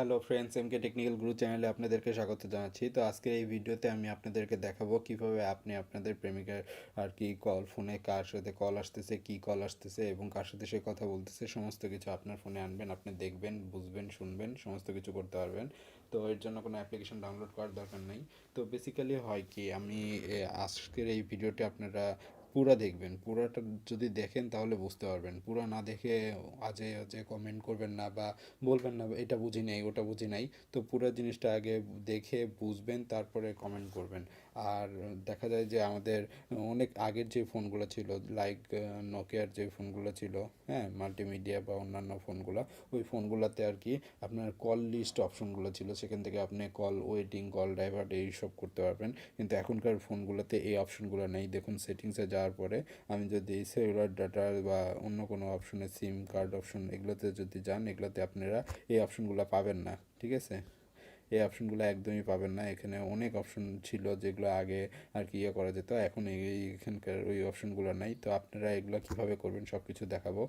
Hello friends, এমকে technical গুরু চ্যানেলে আপনাদেরকে স্বাগত জানাচ্ছি। তো আজকের এই ভিডিওতে আমি আপনাদেরকে দেখাবো কিভাবে আপনি আপনাদের প্রেমিকার ফোনে কার সাথে কল আসতেছে, কী কল আসতেছে এবং কার সাথে সে কথা বলতেছে সমস্ত কিছু আপনার ফোনে আনবেন। আপনি দেখবেন, বুঝবেন, শুনবেন, সমস্ত কিছু করতে পারবেন। তো এর জন্য কোনো অ্যাপ্লিকেশন ডাউনলোড করার দরকার নেই। তো বেসিক্যালি হয় কি, আজকের এই ভিডিওটি আপনারা পুরা দেখবেন। পুরাটা যদি দেখেন তাহলে বুঝতে পারবেন। পুরা না দেখে আজে আজে কমেন্ট করবেন না বা বলবেন না এটা বুঝি নাই, ওটা বুঝি নাই। তো পুরো জিনিসটা আগে দেখে বুঝবেন, তারপরে কমেন্ট করবেন। আর দেখা যায় যে আমাদের অনেক আগের যে ফোনগুলো ছিল, লাইক নোকিয়ার যে ফোনগুলো ছিল, হ্যাঁ, মাল্টিমিডিয়া বা অন্যান্য ফোনগুলো, ওই ফোনগুলোতে আর কি আপনার কল লিস্ট অপশনগুলো ছিল, সেখান থেকে আপনি কল ওয়েটিং, কল ডাইভার্ট এইসব করতে পারবেন। কিন্তু এখনকার ফোনগুলোতে এই অপশনগুলো নেই। দেখুন সেটিংসে যাওয়ার পরে আমি যদি সেলুলার ডাটা বা অন্য কোনো অপশনে, সিম কার্ড অপশন, এগুলোতে যদি যান, এগুলোতে আপনারা এই অপশনগুলো পাবেন না। ঠিক আছে, এই অপশনগুলো একদমই পাবেন না। এখানে অনেক অপশন ছিল যেগুলো আগে আর কি ইয়ে করা যেত, এখন এখানকার ওই অপশনগুলো নাই। তো আপনারা এগুলো কীভাবে করবেন সব কিছু দেখাবো।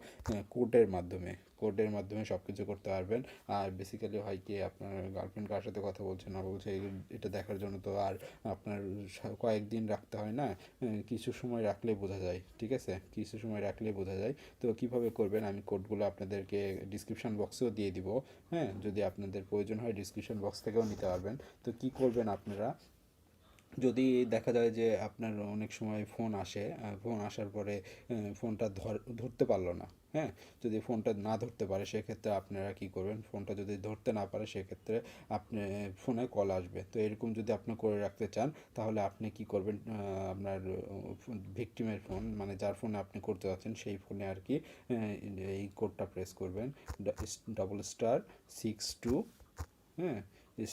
কোডের মাধ্যমে সব কিছু করতে পারবেন। আর বেসিক্যালি হয় কি, আপনার গার্লফ্রেন্ড কার সাথে কথা বলছে না বলছে এটা দেখার জন্য তো আর আপনার কয়েকদিন রাখতে হয় না, কিছু সময় রাখলেই বোঝা যায়। ঠিক আছে, কিছু সময় রাখলেই বোঝা যায়। তো কীভাবে করবেন আমি কোডগুলো আপনাদেরকে ডিসক্রিপশান বক্সেও দিয়ে দিব। হ্যাঁ, যদি আপনাদের প্রয়োজন হয় ডিসক্রিপশন বক্স থেকেও নিতে পারবেন। তো কি করবেন আপনারা, যদি দেখা যায় যে আপনার অনেক সময় ফোন আসে, ফোন আসার পরে ফোনটা ধরতে পারলো না, হ্যাঁ, যদি ফোনটা না ধরতে পারে সেক্ষেত্রে আপনারা কি করবেন, ফোনটা যদি ধরতে না পারে সেক্ষেত্রে আপনি ফোনে কল আসবে। তো এরকম যদি আপনি করে রাখতে চান তাহলে আপনি কি করবেন, আপনার ভিকটিমের ফোন, মানে যার ফোনে আপনি করতে যাচ্ছেন সেই ফোনে আর কি এই কোডটা প্রেস করবেন, *6 2, হ্যাঁ,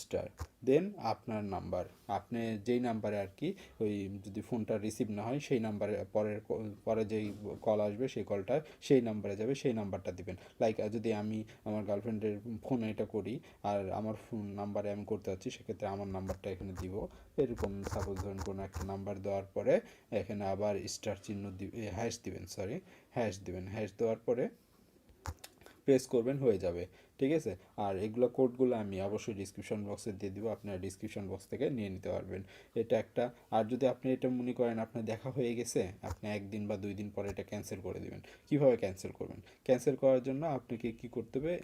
স্টার, দেন আপনার নাম্বার, আপনি যেই নাম্বারে আর কি ওই যদি ফোনটা রিসিভ না হয় সেই নাম্বারে পরে যেই কল আসবে সেই কলটা সেই নাম্বারে যাবে, সেই নাম্বারটা দিবেন। লাইক যদি আমি আমার গার্লফ্রেন্ডের ফোনে এটা করি আর আমার ফোন নাম্বারে আমি করতে যাচ্ছি, সেক্ষেত্রে আমার নাম্বারটা এখানে দিব। এরকম সাপোজ ধরুন কোনো একটা নাম্বার দেওয়ার পরে এখানে আবার স্টার চিহ্ন হ্যাশ দিবেন, সরি, হ্যাশ দিবেন। হ্যাশ দেওয়ার পরে প্রেস করবেন, হয়ে যাবে। ঠিক আছে, আর এগুলো কোডগুলো আমি অবশ্যই ডিসক্রিপশন বক্সে দিয়ে দিব, আপনারা ডিসক্রিপশন বক্স থেকে নিয়ে নিতে পারবেন। এটা একটা। আর যদি আপনি এটা মনে করেন আপনার দেখা হয়ে গেছে, আপনি একদিন বা 2 দিন পরে এটা ক্যান্সেল করে দিবেন। কীভাবে ক্যান্সেল করবেন, ক্যান্সেল করার জন্য আপনাকে কী করতে হবে,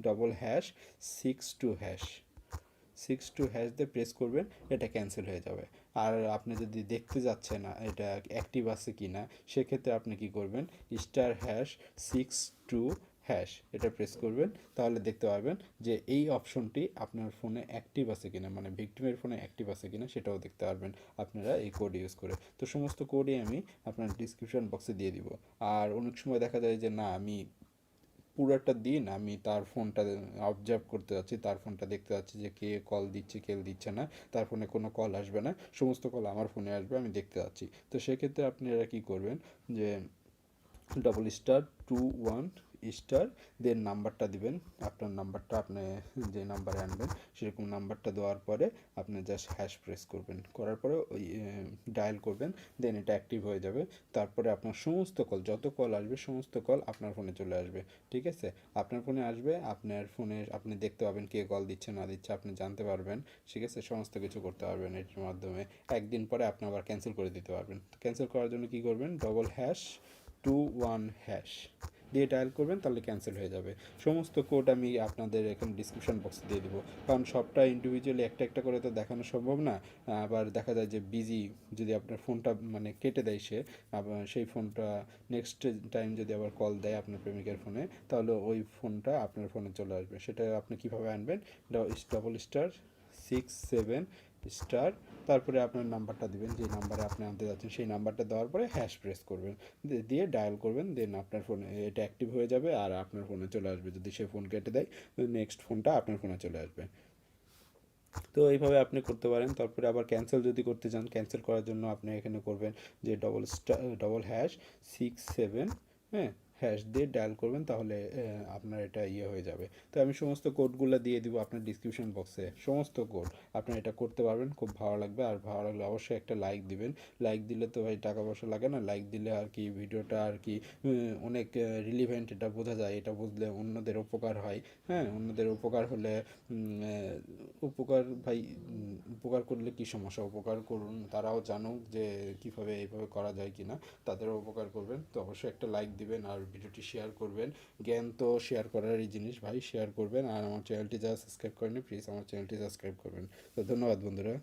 #6 2#, 6 2# দিয়ে প্রেস করবেন, এটা ক্যান্সেল হয়ে যাবে। আর আপনি যদি দেখতে যাচ্ছেন এটা অ্যাক্টিভ আছে কি না, সেক্ষেত্রে আপনি কি করবেন, *#6 2#, এটা প্রেস করবেন, তাহলে দেখতে পারবেন যে এই অপশনটি আপনার ফোনে অ্যাক্টিভ আছে কিনা, মানে ভিক্টিমের ফোনে অ্যাক্টিভ আছে কিনা সেটাও দেখতে পারবেন আপনারা এই কোড ইউজ করে। তো সমস্ত কোডই আমি আপনার ডিসক্রিপশন বক্সে দিয়ে দিব। আর অনেক সময় দেখা যায় যে না, আমি পুরোটা দিন আমি তার ফোনটা অবজার্ভ করতে যাচ্ছি, তার ফোনটা দেখতে যাচ্ছি যে কে কল দিচ্ছে, কে দিচ্ছে না, তার ফোনে কোনো কল আসবে না, সমস্ত কল আমার ফোনে আসবে, আমি দেখতে যাচ্ছি। তো সেক্ষেত্রে আপনারা কী করবেন, যে *2 1* দেন নাম্বারটা দিবেন, আপনার নাম্বারটা আপনি যে নাম্বারে আনবেন সেরকম নাম্বারটা দেওয়ার পরে আপনি জাস্ট হ্যাশ প্রেস করবেন, করার পরে ওই ডায়াল করবেন, দেন এটা অ্যাক্টিভ হয়ে যাবে। তারপরে আপনার সমস্ত কল, যত কল আসবে সমস্ত কল আপনার ফোনে চলে আসবে। ঠিক আছে, আপনার ফোনে আসবে, আপনার ফোনে আপনি দেখতে পাবেন কে কল দিচ্ছে না দিচ্ছে, আপনি জানতে পারবেন। ঠিক আছে, সমস্ত কিছু করতে পারবেন এটার মাধ্যমে। একদিন পরে আপনি আবার ক্যান্সেল করে দিতে পারবেন। ক্যান্সেল করার জন্য কী করবেন, #21# দিয়ে ডায়াল করবেন, তাহলে ক্যান্সেল হয়ে যাবে। সমস্ত কোড আমি আপনাদের এখানে ডিসক্রিপশন বক্সে দিয়ে দেবো, কারণ সবটা ইন্ডিভিজুয়ালি একটা একটা করে তো দেখানো সম্ভব না। আবার দেখা যায় যে বিজি, যদি আপনার ফোনটা মানে কেটে দেয় সে, আবার সেই ফোনটা নেক্সট টাইম যদি আবার কল দেয় আপনার প্রেমিকের ফোনে, তাহলে ওই ফোনটা আপনার ফোনে চলে আসবে। সেটা আপনি কীভাবে আনবেন, ***6 7* তারপরে আপনার নাম্বারটা দিবেন, যে নাম্বারে আপনি আনতে যাচ্ছেন সেই নাম্বারটা দেওয়ার পরে হ্যাশ প্রেস করবেন, দিয়ে ডায়াল করবেন, দেন আপনার ফোনে এটা অ্যাক্টিভ হয়ে যাবে আর আপনার ফোনে চলে আসবে। যদি সে ফোন কেটে দেয়, নেক্সট ফোনটা আপনার ফোনে চলে আসবে। তো এইভাবে আপনি করতে পারেন। তারপরে আবার ক্যান্সেল যদি করতে চান, ক্যান্সেল করার জন্য আপনি এখানে করবেন যে ##6 7, হ্যাঁ, হ্যাশ দিয়ে ডায়াল করবেন, তাহলে আপনার এটা ইয়ে হয়ে যাবে। তো আমি সমস্ত কোডগুলো দিয়ে দিব আপনার ডিসক্রিপশন বক্সে, সমস্ত কোড আপনারা এটা করতে পারবেন, খুব ভালো লাগবে। আর ভালো লাগলে অবশ্যই একটা লাইক দিবেন। লাইক দিলে তো ভাই টাকা পয়সা লাগে না, লাইক দিলে আর কি ভিডিওটা আর কি অনেক রিলিভেন্ট, এটা বোঝা যায়, এটা বুঝলে অন্যদের উপকার হয়। হ্যাঁ, অন্যদের উপকার হলে উপকার ভাই, উপকার করলে কি সমস্যা, উপকার করুন, তারাও জানুক যে কীভাবে এইভাবে করা যায় কি না, তাদেরও উপকার করবেন। তো অবশ্যই একটা লাইক দিবেন আর ভিডিওটি শেয়ার করবেন। জ্ঞান তো শেয়ার করারই জিনিস ভাই, শেয়ার করবেন। আর আমার চ্যানেলটি যারা সাবস্ক্রাইব করেনি, প্লিজ আমার চ্যানেলটি সাবস্ক্রাইব করবেন। তো ধন্যবাদ বন্ধুরা।